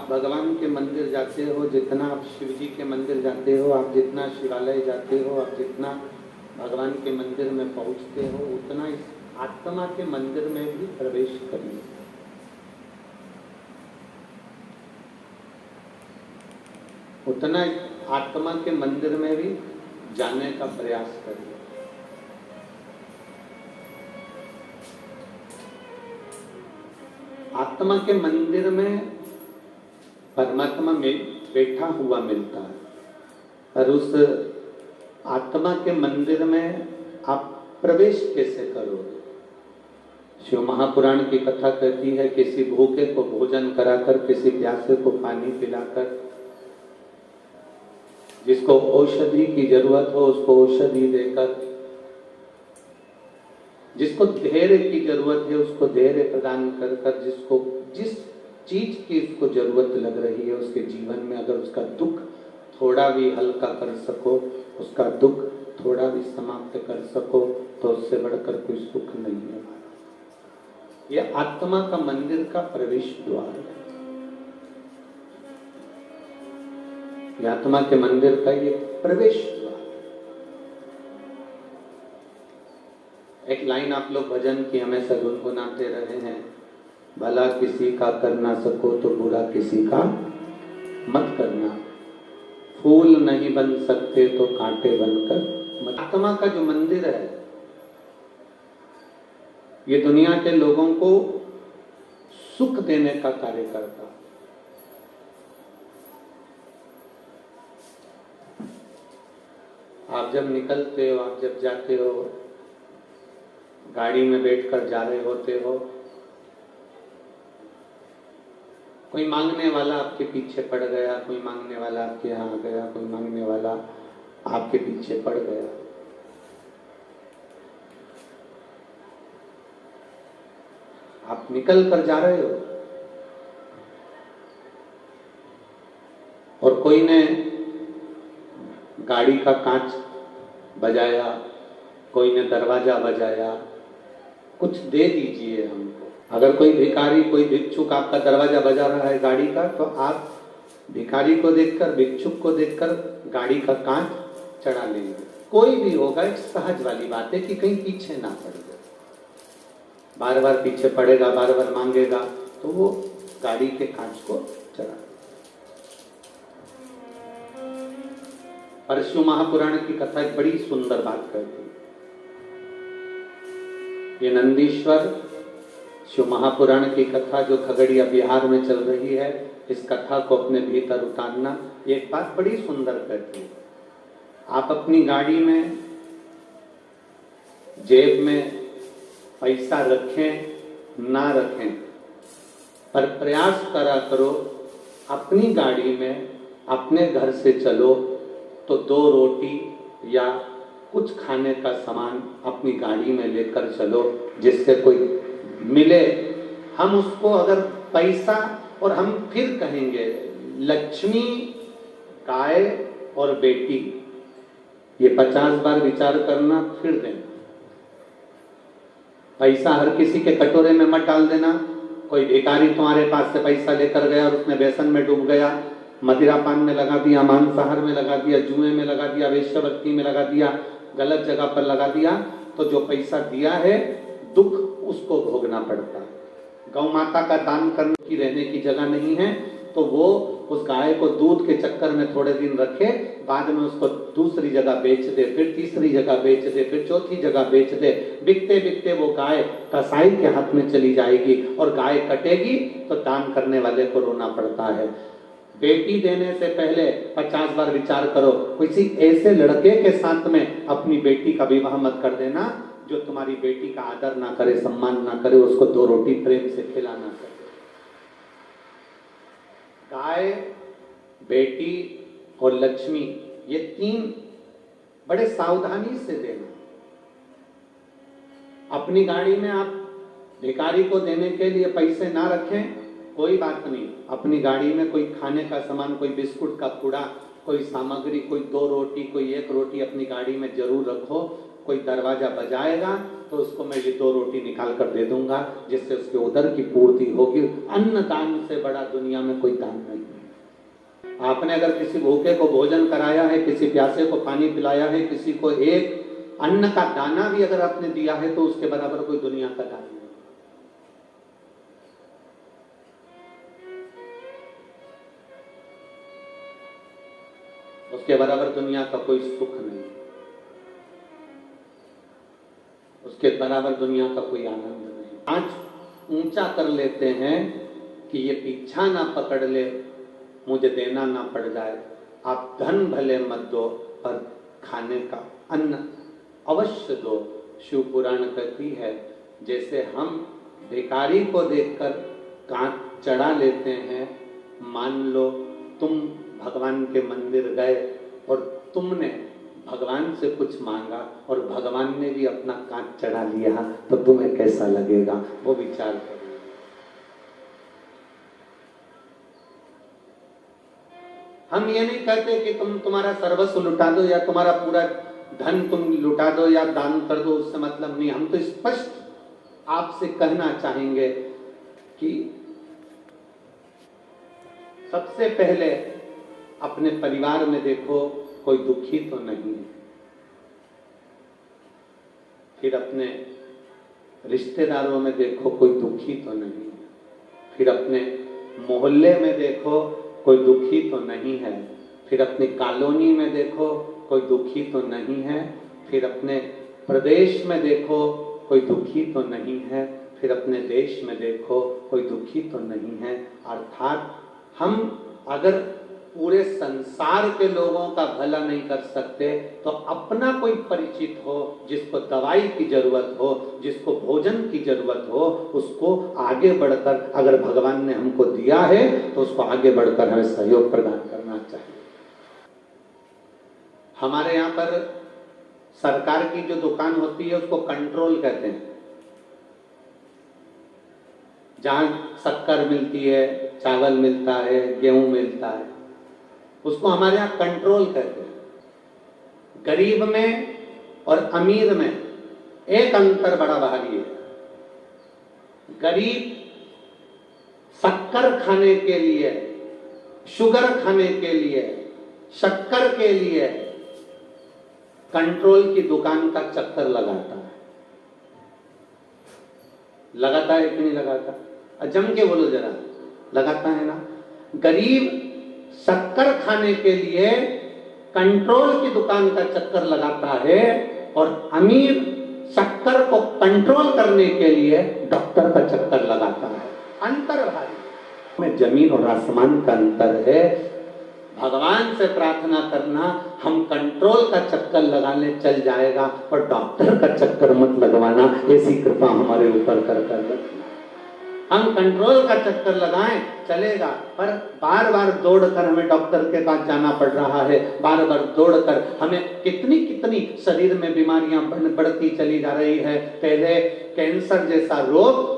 भगवान के मंदिर जाते हो, जितना आप शिव जी के मंदिर जाते हो, आप जितना शिवालय जाते हो, आप जितना भगवान के मंदिर में पहुंचते हो, उतना इस आत्मा के मंदिर में भी प्रवेश करिए। उतना आत्मा के मंदिर में भी जाने का प्रयास करिए। आत्मा के मंदिर में परमात्मा में बैठा हुआ मिलता है, और उस आत्मा के मंदिर में आप प्रवेश कैसे करोगे? शिव महापुराण की कथा कहती है, किसी भूखे को भोजन कराकर, किसी प्यासे को पानी पिलाकर, जिसको औषधि की जरूरत हो उसको औषधि देकर, जिसको धैर्य की जरूरत है उसको धैर्य प्रदान कर कर, जिसको जिस चीज की उसको जरूरत लग रही है उसके जीवन में, अगर उसका दुख थोड़ा भी हल्का कर सको, उसका दुख थोड़ा भी समाप्त कर सको, तो उससे बढ़कर कोई सुख नहीं है। यह आत्मा का मंदिर का प्रवेश द्वार है। यह आत्मा के मंदिर का ये प्रवेश द्वार है। एक लाइन आप लोग भजन की हमेशा गुनगुनाते रहे हैं, भला किसी का कर ना सको तो बुरा किसी का मत करना, फूल नहीं बन सकते तो कांटे बनकर। आत्मा का जो मंदिर है ये दुनिया के लोगों को सुख देने का कार्य करता है। आप जब निकलते हो, आप जब जाते हो, गाड़ी में बैठकर जा रहे होते हो, कोई मांगने वाला आपके पीछे पड़ गया, कोई मांगने वाला आपके यहाँ आ गया, कोई मांगने वाला आपके पीछे पड़ गया। आप निकल कर जा रहे हो और कोई ने गाड़ी का कांच बजाया, कोई ने दरवाजा बजाया, कुछ दे दीजिए हमको। अगर कोई भिखारी, कोई भिक्षुक आपका दरवाजा बजा रहा है गाड़ी का, तो आप भिखारी को देखकर, भिक्षुक को देखकर गाड़ी का कांच चढ़ा लेंगे। कोई भी होगा, एक सहज वाली बात है कि कहीं पीछे ना पड़ जाए। बार बार पीछे पड़ेगा, बार बार मांगेगा, तो वो गाड़ी के कांच को चढ़ा। और शिव महापुराण की कथा एक बड़ी सुंदर बात करती है। ये नंदीश्वर शिव महापुराण की कथा जो खगड़िया बिहार में चल रही है, इस कथा को अपने भीतर उतारना, ये एक बात बड़ी सुंदर करती है। आप अपनी गाड़ी में जेब में पैसा रखें ना रखें, पर प्रयास करा करो अपनी गाड़ी में, अपने घर से चलो तो 2 रोटी या कुछ खाने का सामान अपनी गाड़ी में लेकर चलो, जिससे कोई मिले, हम उसको अगर पैसा, और हम फिर कहेंगे लक्ष्मी, गाय और बेटी, ये 50 बार विचार करना, फिर देना। पैसा हर किसी के कटोरे में मत डाल देना। कोई भिखारी तुम्हारे पास से पैसा लेकर गया और उसने व्यसन में डूब गया, मदिरा पान में लगा दिया, मांसाहार में लगा दिया, जुए में लगा दिया, वेश्यावृत्ति में लगा दिया, गलत जगह पर लगा दिया, तो जो पैसा दिया है दुख उसको भोगना पड़ता है। गौ माता का दान करने की रहने की जगह नहीं है, तो वो उस गाय को दूध के चक्कर में थोड़े दिन रखे, बाद में उसको दूसरी जगह बेच दे, फिर तीसरी जगह बेच दे, फिर चौथी जगह बेच दे। बिकते बिकते वो गाय कसाई के हाथ में चली जाएगी, और गाय कटेगी तो दान करने वाले को रोना पड़ता है। बेटी देने से पहले 50 बार विचार करो, किसी ऐसे लड़के के साथ में अपनी बेटी का विवाह मत कर देना जो तुम्हारी बेटी का आदर ना करे, सम्मान ना करे, उसको 2 रोटी प्रेम से खिलाना करे। गाय, बेटी और लक्ष्मी, ये 3 बड़े सावधानी से देना। अपनी गाड़ी में आप भिखारी को देने के लिए पैसे ना रखें, कोई बात नहीं। अपनी गाड़ी में कोई खाने का सामान, कोई बिस्कुट का पुड़ा, कोई सामग्री, कोई 2 रोटी, कोई 1 रोटी अपनी गाड़ी में जरूर रखो, कोई दरवाजा बजाएगा तो उसको मैं ये 2 रोटी निकाल कर दे दूंगा, जिससे उसके उदर की पूर्ति होगी। अन्न दान से बड़ा दुनिया में कोई दान नहीं है। आपने अगर किसी भूखे को भोजन कराया है, किसी प्यासे को पानी पिलाया है, किसी को एक अन्न का दाना भी अगर आपने दिया है, तो उसके बराबर कोई दुनिया का दान नहीं। उसके बराबर दुनिया का कोई सुख नहीं, उसके बराबर दुनिया का कोई आनंद नहीं। आज ऊंचा कर लेते हैं कि ये पीछा ना पकड़ ले, मुझे देना ना पड़ जाए। आप धन भले मत दो, पर खाने का अन्न अवश्य दो। शिव पुराण कहती है, जैसे हम भिखारी को देखकर कांच चढ़ा लेते हैं, मान लो तुम भगवान के मंदिर गए और तुमने भगवान से कुछ मांगा और भगवान ने भी अपना कांच चढ़ा लिया, तो तुम्हें कैसा लगेगा, वो विचार करो। हम ये नहीं कहते कि तुम तुम्हारा सर्वस्व लुटा दो या तुम्हारा पूरा धन तुम लुटा दो या दान कर दो, उससे मतलब नहीं। हम तो स्पष्ट आपसे कहना चाहेंगे कि सबसे पहले अपने परिवार में देखो कोई दुखी तो नहीं है, फिर अपने रिश्तेदारों में देखो कोई दुखी तो नहीं है, फिर अपने मोहल्ले में देखो कोई दुखी तो नहीं है, फिर अपनी कॉलोनी में देखो कोई दुखी तो नहीं है, फिर अपने प्रदेश में देखो कोई दुखी तो नहीं है, फिर अपने देश में देखो कोई दुखी तो नहीं है। अर्थात हम अगर पूरे संसार के लोगों का भला नहीं कर सकते, तो अपना कोई परिचित हो, जिसको दवाई की जरूरत हो, जिसको भोजन की जरूरत हो, उसको आगे बढ़कर, अगर भगवान ने हमको दिया है तो उसको आगे बढ़कर हमें सहयोग प्रदान करना चाहिए। हमारे यहाँ पर सरकार की जो दुकान होती है उसको कंट्रोल कहते हैं। जहां शक्कर मिलती है, चावल मिलता है, गेहूं मिलता है, उसको हमारे यहाँ कंट्रोल कहते हैं। गरीब में और अमीर में एक अंतर बड़ा भारी है। गरीब शक्कर खाने के लिए, शुगर खाने के लिए, शक्कर के लिए कंट्रोल की दुकान का चक्कर लगाता है। लगाता है कि नहीं लगाता? जम के बोलो जरा, लगाता है ना। गरीब शक्कर खाने के लिए कंट्रोल की दुकान का चक्कर लगाता है, और अमीर शक्कर को कंट्रोल करने के लिए डॉक्टर का चक्कर लगाता है। अंतर भारी में जमीन और आसमान का अंतर है। भगवान से प्रार्थना करना, हम कंट्रोल का चक्कर लगाने चल जाएगा, पर डॉक्टर का चक्कर मत लगवाना, ऐसी कृपा हमारे ऊपर कर रखना। हम कंट्रोल का चक्कर लगाएं चलेगा, पर बार बार दौड़कर हमें डॉक्टर के पास जाना पड़ रहा है, बार बार दौड़कर हमें कितनी कितनी शरीर में बीमारियां बढ़ती चली जा रही है। पहले कैंसर जैसा रोग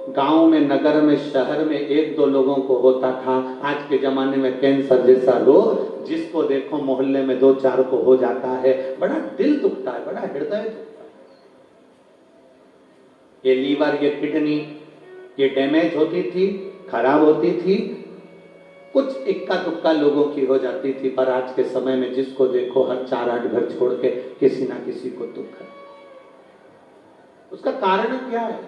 गांव में, नगर में, शहर में 1-2 लोगों को होता था। आज के जमाने में कैंसर जैसा रोग जिसको देखो मोहल्ले में 2-4 को हो जाता है। बड़ा दिल दुखता है, बड़ा हृदय दुखता है। ये लीवर, ये किडनी, ये डैमेज होती थी, खराब होती थी, कुछ इक्का दुक्का लोगों की हो जाती थी, पर आज के समय में जिसको देखो हर 4-8 घर छोड़ के किसी ना किसी को दुख है। उसका कारण क्या है?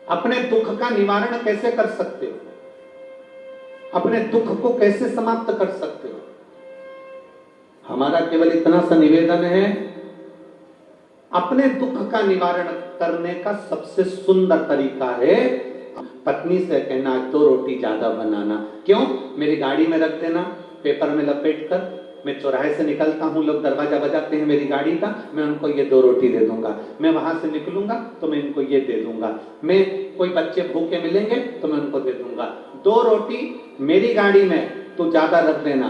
अपने दुख का निवारण कैसे कर सकते हो? अपने दुख को कैसे समाप्त कर सकते हो? हमारा केवल इतना सा निवेदन है, अपने दुख का निवारण करने का सबसे सुंदर तरीका है पत्नी से कहना 2 रोटी ज्यादा बनाना। क्यों? मेरी गाड़ी में रख देना, पेपर में लपेट कर। मैं चौराहे से निकलता हूँ, लोग दरवाजा बजाते हैं मेरी गाड़ी का, मैं उनको ये 2 रोटी दे दूंगा। मैं वहां से निकलूंगा तो मैं इनको ये दे दूंगा। मैं कोई बच्चे भूखे मिलेंगे तो मैं उनको दे दूंगा। 2 रोटी मेरी गाड़ी में तू ज्यादा रख देना,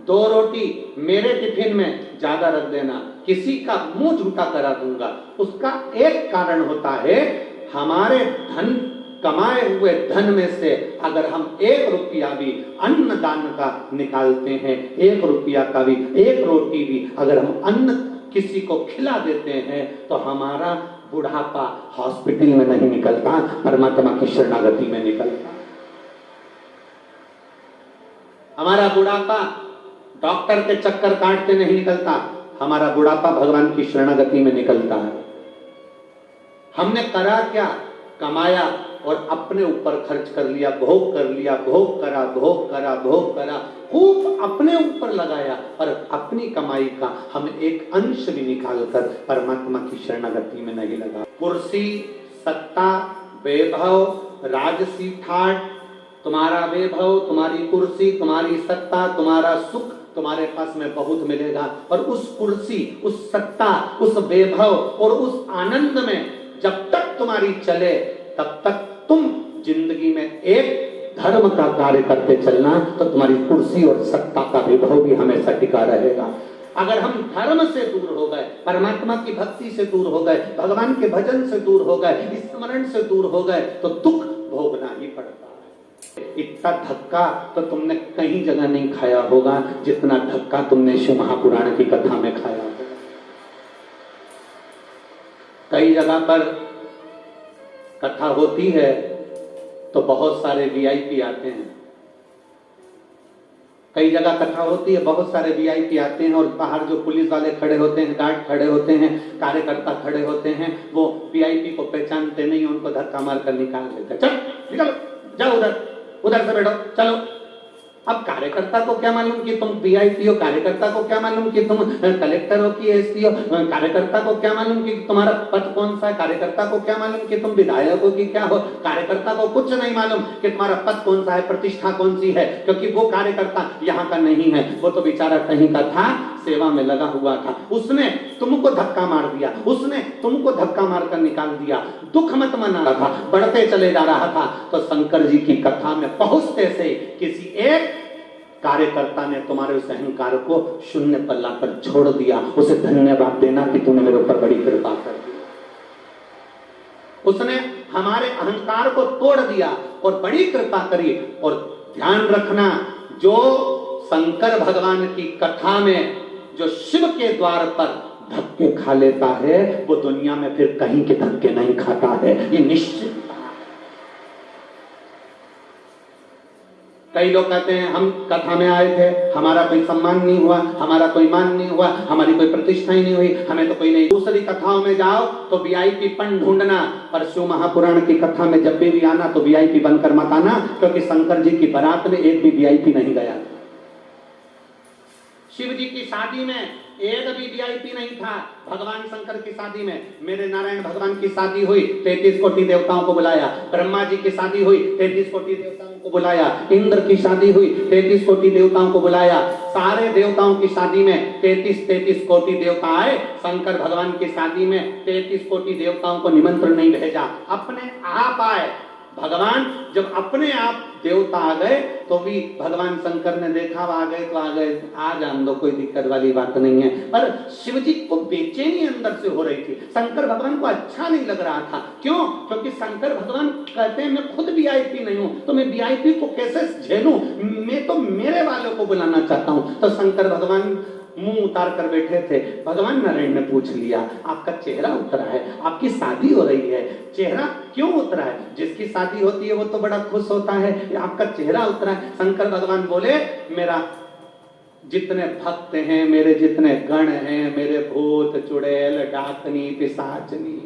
2 रोटी मेरे टिफिन में ज्यादा रख देना, किसी का मुंह झूठा करा दूंगा। उसका एक कारण होता है, हमारे धन कमाए हुए धन में से अगर हम 1 रुपया भी अन्न दान का निकालते हैं, 1 रुपया का भी, 1 रोटी भी अगर हम अन्न किसी को खिला देते हैं तो हमारा बुढ़ापा हॉस्पिटल में नहीं निकलता, परमात्मा की शरणागति में निकलता। हमारा बुढ़ापा डॉक्टर के चक्कर काटते नहीं निकलता, हमारा बुढ़ापा भगवान की शरणागति में निकलता है। हमने करा क्या? कमाया और अपने ऊपर खर्च कर लिया, भोग कर लिया, भोग करा, भोग करा, भोग करा, खूब अपने ऊपर लगाया, पर अपनी कमाई का हम एक अंश भी निकालकर परमात्मा की शरणागति में नहीं लगा। कुर्सी, सत्ता, वैभव, राजसी ठाट, तुम्हारा वैभव, तुम्हारी कुर्सी, तुम्हारी सत्ता, तुम्हारा सुख तुम्हारे पास में बहुत मिलेगा, और उस कुर्सी, उस सत्ता, उस वैभव और उस आनंद में जब तक तुम्हारी चले तब तक तुम जिंदगी में एक धर्म का कार्य करते चलना, तो तुम्हारी कुर्सी और सत्ता का वैभव भी हमेशा टिका रहेगा। अगर हम धर्म से दूर हो गए, परमात्मा की भक्ति से दूर हो गए, भगवान के भजन से दूर हो गए, स्मरण से दूर हो गए, तो दुख भोगना ही पड़ता है। इतना धक्का तो तुमने कहीं जगह नहीं खाया होगा जितना धक्का तुमने शिव महापुराण की कथा में खाया होगा। कई जगह पर कथा होती है तो बहुत सारे वीआईपी आते हैं, कई जगह कथा होती है, बहुत सारे वीआईपी आते हैं, और बाहर जो पुलिस वाले खड़े होते हैं, गार्ड खड़े होते हैं, कार्यकर्ता खड़े होते हैं, वो वीआईपी को पहचानते नहीं, उनको धक्का मार कर निकाल देते हैं। चल निकलो, जाओ उधर से बैठो, चलो। अब कार्यकर्ता को क्या मालूम कि तुम वीआईपी हो, कार्यकर्ता को क्या मालूम कि तुम कलेक्टर हो कि एसपी हो, कार्यकर्ता को क्या मालूम कि तुम्हारा पद कौन सा है, कार्यकर्ता को क्या मालूम कि तुम विधायक हो कि क्या हो, कार्यकर्ता को कुछ नहीं मालूम कि तुम्हारा पद कौन सा है, प्रतिष्ठा कौन सी है, क्योंकि वो कार्यकर्ता यहाँ का नहीं है, वो तो बेचारा कहीं का था, सेवा में लगा हुआ था। उसने तुमको धक्का मार दिया, उसने तुमको धक्का मारकर निकाल दिया, दुख मत मना रहा था, बढ़ते चले जा रहा था, तो शंकर जी की कथा में पहुंचते से किसी एक कार्यकर्ता ने तुम्हारे उस अहंकार को शून्य पर लाकर छोड़ दिया। उसे धन्यवाद देना कि तूने मेरे ऊपर बड़ी कृपा कर दी। उसने हमारे अहंकार को तोड़ दिया और बड़ी कृपा करी। और ध्यान रखना, जो शंकर भगवान की कथा में जो शिव के द्वार पर धक्के खा लेता है, वो दुनिया में फिर कहीं के धक्के नहीं खाता है, ये निश्चित। कई लोग कहते हैं हम कथा में आए थे, हमारा कोई सम्मान नहीं हुआ, हमारा कोई मान नहीं हुआ, हमारी कोई प्रतिष्ठा ही नहीं हुई, हमें तो कोई नहीं। दूसरी कथाओं में जाओ तो वीआईपी पन ढूंढना, पर शिव महापुराण की कथा में जब भी आना तो वीआईपी बनकर मत आना, क्योंकि शंकर जी की बारात में एक भी वीआईपी नहीं गया। शिव जी की शादी में एक भी वीआईपी नहीं था। भगवान शंकर की शादी में, मेरे नारायण भगवान की शादी हुई, 33 कोटि देवताओं को बुलाया। ब्रह्मा जी की शादी हुई, 33 कोटि देवताओं को बुलाया। इंद्र की शादी हुई, 33 कोटि देवताओं को बुलाया। सारे देवताओं की शादी में 33 कोटि देवता आए। शंकर भगवान की शादी में 33 कोटि देवताओं को निमंत्रण नहीं भेजा, अपने आप आए। भगवान जब अपने आप देवता आ गए तो भी भगवान शंकर ने देखा, आ गए तो आ गए, आ जान दो, कोई दिक्कत वाली बात नहीं है। पर शिव जी को बेचैनी अंदर से हो रही थी, शंकर भगवान को अच्छा नहीं लग रहा था। क्यों? क्योंकि शंकर भगवान कहते हैं मैं खुद वीआईपी नहीं हूं, तो मैं वीआईपी को कैसे झेलूं, मैं तो मेरे वालों को बुलाना चाहता हूं। तो शंकर भगवान मुंह उतार कर बैठे थे। भगवान नारायण ने पूछ लिया, आपका चेहरा उतरा है, आपकी शादी हो रही है, चेहरा क्यों उतरा है? जिसकी शादी होती है वो तो बड़ा खुश होता है, आपका चेहरा उतरा है। शंकर भगवान बोले, मेरा जितने भक्त हैं, मेरे जितने गण हैं, मेरे भूत चुड़ैल डाकनी पिशाचनी,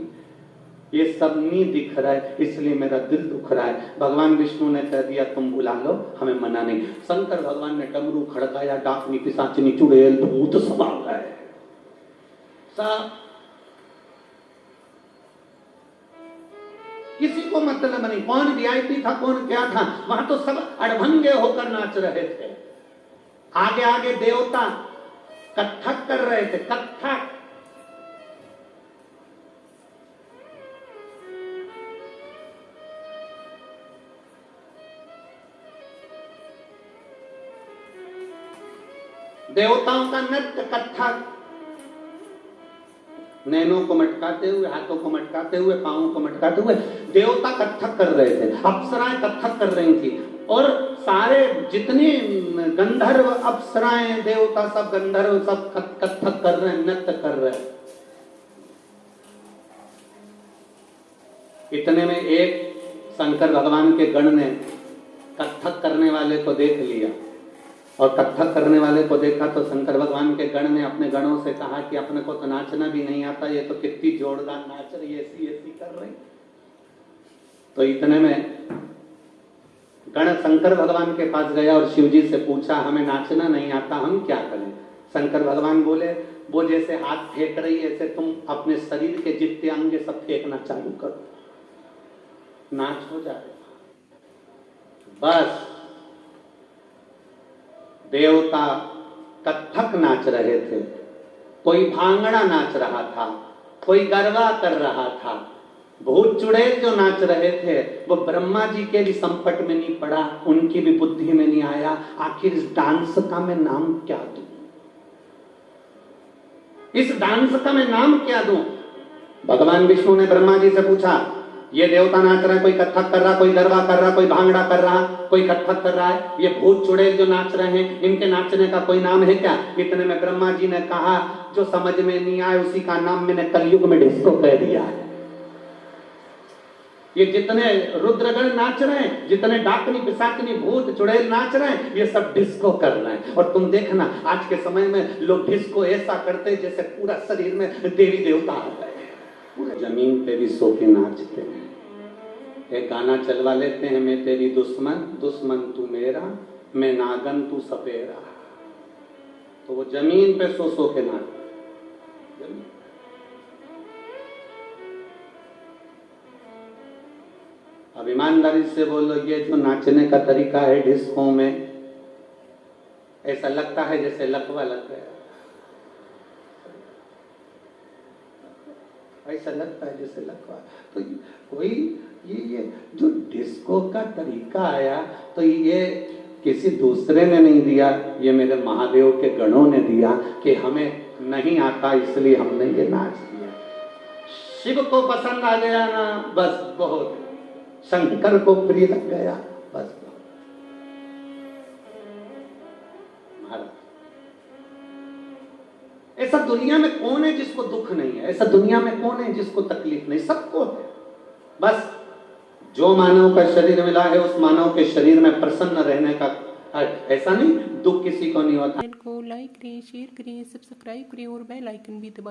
ये सब नहीं दिख रहा है, इसलिए मेरा दिल दुख रहा है। भगवान विष्णु ने कह दिया तुम बुला लो, हमें मना नहीं। शंकर भगवान ने डमरू खड़काया, डाकनी पिशाचनी चुड़ैल भूत सब आ गए। सब किसी को मतलब नहीं, कौन वीआईपी था कौन क्या था, वहां तो सब अड़भंगे होकर नाच रहे थे। आगे आगे देवता कत्थक कर रहे थे, कत्थक। देवताओं का नृत्य कत्थक, नैनों को मटकाते हुए, हाथों को मटकाते हुए, पांवों को मटकाते हुए, देवता कत्थक कर रहे थे, अप्सराएं कत्थक कर रही थी, और सारे जितने गंधर्व अप्सराएं देवता सब गंधर्व सब कत्थक कर रहे हैं, नृत्य कर रहे हैं। इतने में एक शंकर भगवान के गण ने कत्थक करने वाले को देख लिया, और कत्थक करने वाले को देखा तो शंकर भगवान के गण ने अपने गणों से कहा कि अपने को तो नाचना भी नहीं आता, ये तो कितनी जोरदार नाच रही है, ऐसी ऐसी कर रही। तो इतने में गण शंकर भगवान के पास गया और शिव जी से पूछा, हमें नाचना नहीं आता, हम क्या करें? शंकर भगवान बोले, वो जैसे हाथ फेंक रही है ऐसे तुम अपने शरीर के जितने अंग सब फेंकना चालू करो, नाच हो जाएगा। बस देवता कत्थक नाच रहे थे, कोई भांगड़ा नाच रहा था, कोई गरबा कर रहा था, भूत चुड़ैल जो नाच रहे थे वो ब्रह्मा जी के भी संकट में नहीं पड़ा, उनकी भी बुद्धि में नहीं आया, आखिर इस डांस का मैं नाम क्या दूं, इस डांस का मैं नाम क्या दूं? भगवान विष्णु ने ब्रह्मा जी से पूछा, ये देवता नाच रहा है, कोई कत्थक कर रहा, कोई गरबा कर रहा, कोई भांगड़ा कर रहा, कोई कत्थक कर रहा है, ये भूत चुड़ैल जो नाच रहे हैं, इनके नाचने का कोई नाम है क्या? इतने में ब्रह्मा जी ने कहा, जो समझ में नहीं आए उसी का नाम मैंने कलयुग में डिस्को कह दिया है। ये जितने रुद्रगण नाच रहे हैं, जितने डाकनी पिशाचनी भूत चुड़ैल नाच रहे हैं, ये सब डिस्को कर रहे हैं। और तुम देखना आज के समय में लोग डिस्को ऐसा करते हैं जैसे पूरा शरीर में देवी देवता आ गए, पूरे जमीन पे भी सो के नाचते हैं। एक गाना चलवा लेते हैं, मैं तेरी दुश्मन दुश्मन तू मेरा, मैं नागन तू सपेरा, तो वो जमीन पे सो सो के नाचते। अब ईमानदारी से बोलो, ये जो नाचने का तरीका है डिस्को में, ऐसा लगता है जैसे लकवा लग गया, ऐसा लगता है जैसे लकवा। तो कोई ये जो डिस्को का तरीका आया, तो ये किसी दूसरे ने नहीं दिया, ये मेरे महादेव के गणों ने दिया कि हमें नहीं आता इसलिए हमने ये नाच दिया। शिव को पसंद आ गया ना, बस बहुत, शंकर को प्रिय लग गया, बस। ऐसा दुनिया में कौन है जिसको दुख नहीं है? ऐसा दुनिया में कौन है जिसको तकलीफ नहीं? सबको है। बस जो मानव का शरीर मिला है उस मानव के शरीर में प्रसन्न रहने का, ऐसा नहीं दुख किसी को नहीं होता। को लाइक करें, शेयर करें, सब्सक्राइब करें और बेल आइकन भी दबाएं।